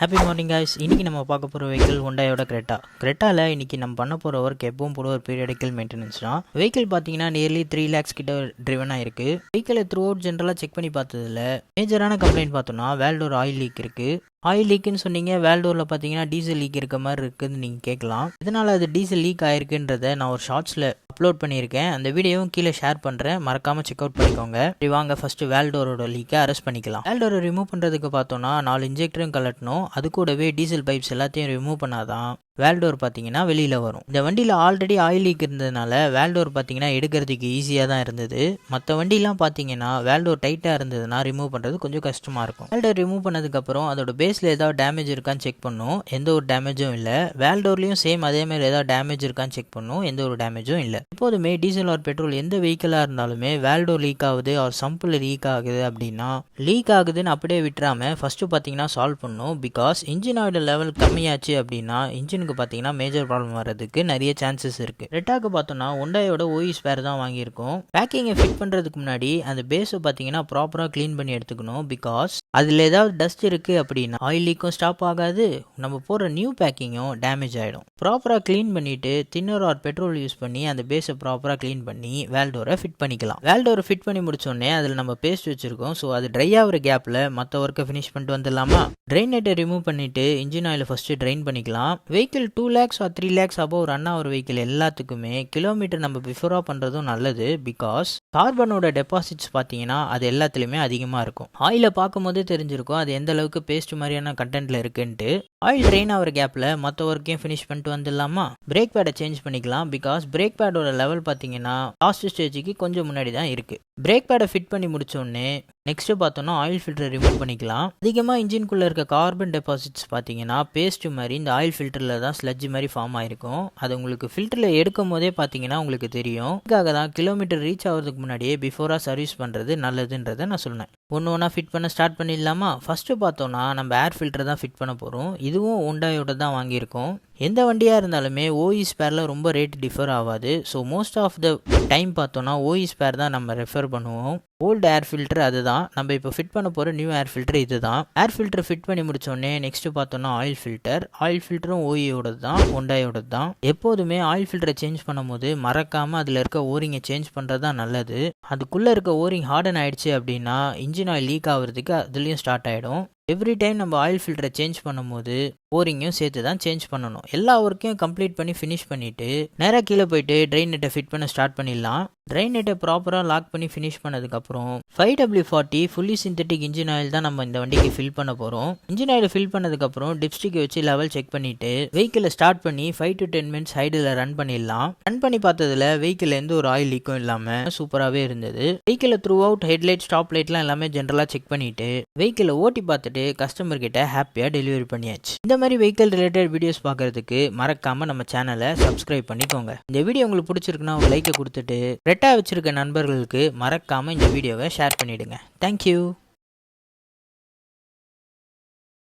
Happy morning guys. இன்றைக்கி நம்ம பார்க்க போகிற வெஹிக்கிள் ஹோண்டாயோட கிரெட்டா. கிரெட்டாவில் இன்றைக்கி நம்ம பண்ண போகிற ஒர்க் எப்பவும் போல ஒரு பீரியடிக்கல் மெயின்டெனன்ஸ் தான். வெஹிக்கிள் பார்த்தீங்கன்னா நியர்லி 3 lakhs கிட்ட ட்ரிவனாக இருக்குது. வெஹிக்கிளை த்ரூ அவுட் ஜென்ரலாக செக் பண்ணி பார்த்ததில் மேஜரான கம்ப்ளைண்ட் பார்த்தோன்னா வேல்டோர் ஆயில் லீக் இருக்குது. ஆயில் லீக்குன்னு சொன்னீங்க, வேல்டோரில் பார்த்தீங்கன்னா டீசல் லீக் இருக்க மாதிரி இருக்குதுன்னு நீங்கள் கேட்கலாம். இதனால் அது டீசல் லீக் ஆயிருக்குன்றதை நான் ஒரு ஷார்ட்ஸில் அப்லோட் பண்ணியிருக்கேன். அந்த வீடியோவும் கீழே ஷேர் பண்ணுறேன், மறக்காமல் செக் அவுட் பண்ணிக்கோங்க. சரி வாங்க ஃபஸ்ட்டு வேல்டோரோட லீக்கை அரெஸ்ட் பண்ணிக்கலாம். வேல்டோரை ரிமூவ் பண்ணுறதுக்கு பார்த்தோன்னா 4 இன்ஜெக்டரும் கலட்டணும். அது கூடவே டீசல் பைப்ஸ் எல்லாத்தையும் ரிமூவ் பண்ணாதான் வேல்டோர் பார்த்தீங்கன்னா வெளியில் வரும். இந்த வண்டியில் ஆல்ரெடி ஆயில் லீக் இருந்ததுனால வேல்டோர் பார்த்தீங்கன்னா எடுக்கிறதுக்கு ஈஸியாக தான் இருந்தது. மற்ற வண்டிலாம் பார்த்தீங்கன்னா வேல்டோர் டைட்டாக இருந்ததுன்னா ரிமூவ் பண்ணுறது கொஞ்சம் கஷ்டமாக இருக்கும். வேல்டோர் ரிமூவ் பண்ணதுக்கப்புறம் அதோட பேஸில் ஏதாவது டேமேஜ் இருக்கான்னு செக் பண்ணும். எந்த ஒரு டேமேஜும் இல்லை. வேல்டோர்லேயும் சேம் அதேமாதிரி ஏதாவது டேமேஜ் இருக்கான்னு செக் பண்ணும். எந்த ஒரு டேமேஜும் இல்லை. எப்போதுமே டீசல் ஆர் பெட்ரோல் எந்த வெஹிக்கிளாக இருந்தாலுமே வேல்டோர் லீக் ஆகுது ஆர் சம்பிள் லீக் ஆகுது அப்படின்னா லீக் ஆகுதுன்னு அப்படியே விட்டுறாமல் ஃபஸ்ட்டு பார்த்தீங்கன்னா சால்வ் பண்ணும். பிகாஸ் இன்ஜின் ஆயில் லெவல் கம்மியாச்சு அப்படின்னா இன்ஜினுக்கு பார்த்தீங்கன்னா மேஜர் ப்ராப்ளம் வரதுக்கு நிறைய சான்சஸ் இருக்கு. ரெட்டாக்கு பார்த்தோம்னா ஹோண்டாயோட ஓஇ ஸ்பேர் தான் வாங்கியிருக்கோம். பேக்கிங்கை ஃபிட் பண்ணுறதுக்கு முன்னாடி அந்த பேஸை பார்த்தீங்கன்னா ப்ராப்பராக க்ளீன் பண்ணி எடுத்துக்கணும். பிகாஸ் அதில் ஏதாவது டஸ்ட் இருக்குது அப்படின்னா ஆயில் லீக்கும் ஸ்டாப் ஆகாது, நம்ம போடுற நியூ பேக்கிங்கும் டேமேஜ் ஆகிடும். ப்ராப்பராக க்ளீன் பண்ணிவிட்டு தின்னர் ஆர் பெட்ரோல் யூஸ் பண்ணி அந்த பேஸை ப்ராப்பராக க்ளீன் பண்ணி வேல்டோரை ஃபிட் பண்ணிக்கலாம். வேல்டோரை ஃபிட் பண்ணி முடிச்சோடனே அதில் நம்ம பேஸ்ட் வச்சுருக்கோம். ஸோ அது ட்ரை ஆகிற கேப்பில் மற்ற ஒர்க்கை ஃபினிஷ் பண்ணிட்டு வந்துடலாமா. ட்ரெயின் நெட்டை ரிமூவ் பண்ணிவிட்டு இன்ஜின் ஆயில் ஃபஸ்ட்டு ட்ரெயின் பண்ணிக்கலாம். Vehicle 2 lakhs or 3 lakhs above run ஆகிற வெஹிக்கிள் எல்லாத்துக்குமே கிலோமீட்டர் நம்ம பிஃபோராக பண்ணுறதும் நல்லது. பிகாஸ் கார்பனோட டெபாசிட்ஸ் பார்த்தீங்கன்னா அது எல்லாத்துலேயுமே அதிகமாக இருக்கும். ஆயிலை பார்க்கும் போதே தெரிஞ்சிருக்கும் அது எந்த அளவுக்கு பேஸ்ட் மாதிரியான கண்டென்ட்ல இருக்குன்ட்டு. ஆயில் ட்ரெயின் ஆகிற கேப்பில் மற்ற ஒர்க்கையும் ஃபினிஷ் பண்ணிட்டு வந்துடலாமா. பிரேக் பேடை சேஞ்ச் பண்ணிக்கலாம். பிகாஸ் பிரேக் பேடோட லெவல் பார்த்தீங்கன்னா லாஸ்ட் ஸ்டேஜுக்கு கொஞ்சம் முன்னாடி தான் இருக்குது. பிரேக் பேடை ஃபிட் பண்ணி முடிச்சோடனே நெக்ஸ்ட்டு பார்த்தோன்னா ஆயில் ஃபில்டர் ரிமூவ் பண்ணிக்கலாம். அதிகமாக இன்ஜின்குள்ளே இருக்க கார்பன் டெபாசிட்ஸ் பார்த்தீங்கன்னா பேஸ்ட் மாதிரி இந்த ஆயில் ஃபில்டரில் தான் ஸ்லட்ஜ் மாதிரி ஃபார்ம் ஆயிருக்கும். அது உங்களுக்கு ஃபில்டரில் எடுக்கும் போதே பார்த்தீங்கன்னா உங்களுக்கு தெரியும். இதுக்காக தான் கிலோமீட்டர் ரீச் ஆகிறதுக்கு முன்னாடியே பிஃபோராக சர்வீஸ் பண்ணுறது நல்லதுன்றதை நான் சொன்னேன். ஒன்று ஃபிட் பண்ண ஸ்டார்ட் பண்ணிடலாமா. ஃபஸ்ட்டு பார்த்தோன்னா நம்ம ஏர் ஃபில்டர் தான் ஃபிட் பண்ண போகிறோம். இதுவும் ஹோண்டாயோட தான் வாங்கியிருக்கோம். எந்த வண்டியாக இருந்தாலுமே ஓஇ ஸ்பேரில் ரொம்ப ரேட் டிஃபர் ஆகாது. So most of the time பார்த்தோன்னா ஓஇ ஸ்பேர் தான் நம்ம ரெஃபர் பண்ணுவோம். ஓல்டு ஏர் ஃபில்டர் அதுதான். நம்ம இப்போ ஃபிட் பண்ண போகிற நியூ ஏர் ஃபில்டர் இது தான். ஏர் ஃபில்டர் ஃபிட் பண்ணி முடிச்சோடனே நெக்ஸ்ட்டு பார்த்தோன்னா ஆயில் ஃபில்டர். ஆயில் ஃபில்டரும் ஓஇயோடது தான், ஹோண்டாயோடது தான். எப்போதுமே ஆயில் ஃபில்டரை சேஞ்ச் பண்ணும்போது மறக்காமல் அதில் இருக்க ஓரிங்கை சேஞ்ச் பண்ணுறது தான் நல்லது. அதுக்குள்ளே இருக்க ஓரிங் ஹார்டன் ஆகிடுச்சு அப்படின்னா இன்ஜின் ஆயில் லீக் ஆகிறதுக்கு அதுலேயும் ஸ்டார்ட் ஆகிடும். எவ்ரி டைம் நம்ம ஆயில் ஃபில்டரை சேஞ்ச் பண்ணும்போது ஓரிங்கையும் சேர்த்து தான் சேஞ்ச் பண்ணணும். எல்லா ஒர்க்கையும் கம்ப்ளீட் பண்ணி ஃபினிஷ் பண்ணிவிட்டு நேராக கீழே போயிட்டு ட்ரெயின் நெட்டை ஃபிட் பண்ண ஸ்டார்ட் பண்ணிடலாம். ட்ரெயின் நெட்டை ப்ராப்பராக லாக் பண்ணி ஃபினிஷ் பண்ணதுக்கப்புறம் 5W40 fully synthetic engine oil தான் நம்ம இந்த வண்டிக்கு ஃபில் பண்ண போகிறோம். இன்ஜின் ஆயில் ஃபில் பண்ணதுக்கப்புறம் டிப்ஸ்டிக்கை வச்சு லெவல் செக் பண்ணிவிட்டு வெஹிக்கிளை ஸ்டார்ட் பண்ணி 5 to 10 minutes ஹைடில் ரன் பண்ணிடலாம். ரன் பண்ணி பார்த்ததில் வெஹிக்கிள் எந்த ஒரு ஆயில் லீக்கும் இல்லாமல் சூப்பராகவே இருந்தது. வெஹிக்கிளை த்ரூ அவுட் ஹெட்லைட் ஸ்டாப் லைட்லாம் எல்லாமே ஜென்ரலாக செக் பண்ணிவிட்டு வெஹிக்கிளை ஓட்டி பார்த்துட்டு கஸ்டமர் கிட்ட ஹாப்பியாக டெலிவரி பண்ணியாச்சு. இந்த மாதிரி வெஹிக்கிள் ரிலேட்டட் வீடியோஸ் பார்க்கறதுக்கு மறக்காம நம்ம சேனலை சப்ஸ்கிரைப் பண்ணிக்கோங்க. இந்த வீடியோ உங்களுக்கு பிடிச்சிருக்குன்னா ஒரு லைக்கை கொடுத்துட்டு ரெட்டா வச்சிருக்க நண்பர்களுக்கு மறக்காம இந்த வீடியோவை ஷேர் பண்ணிடுங்க. தேங்க்யூ.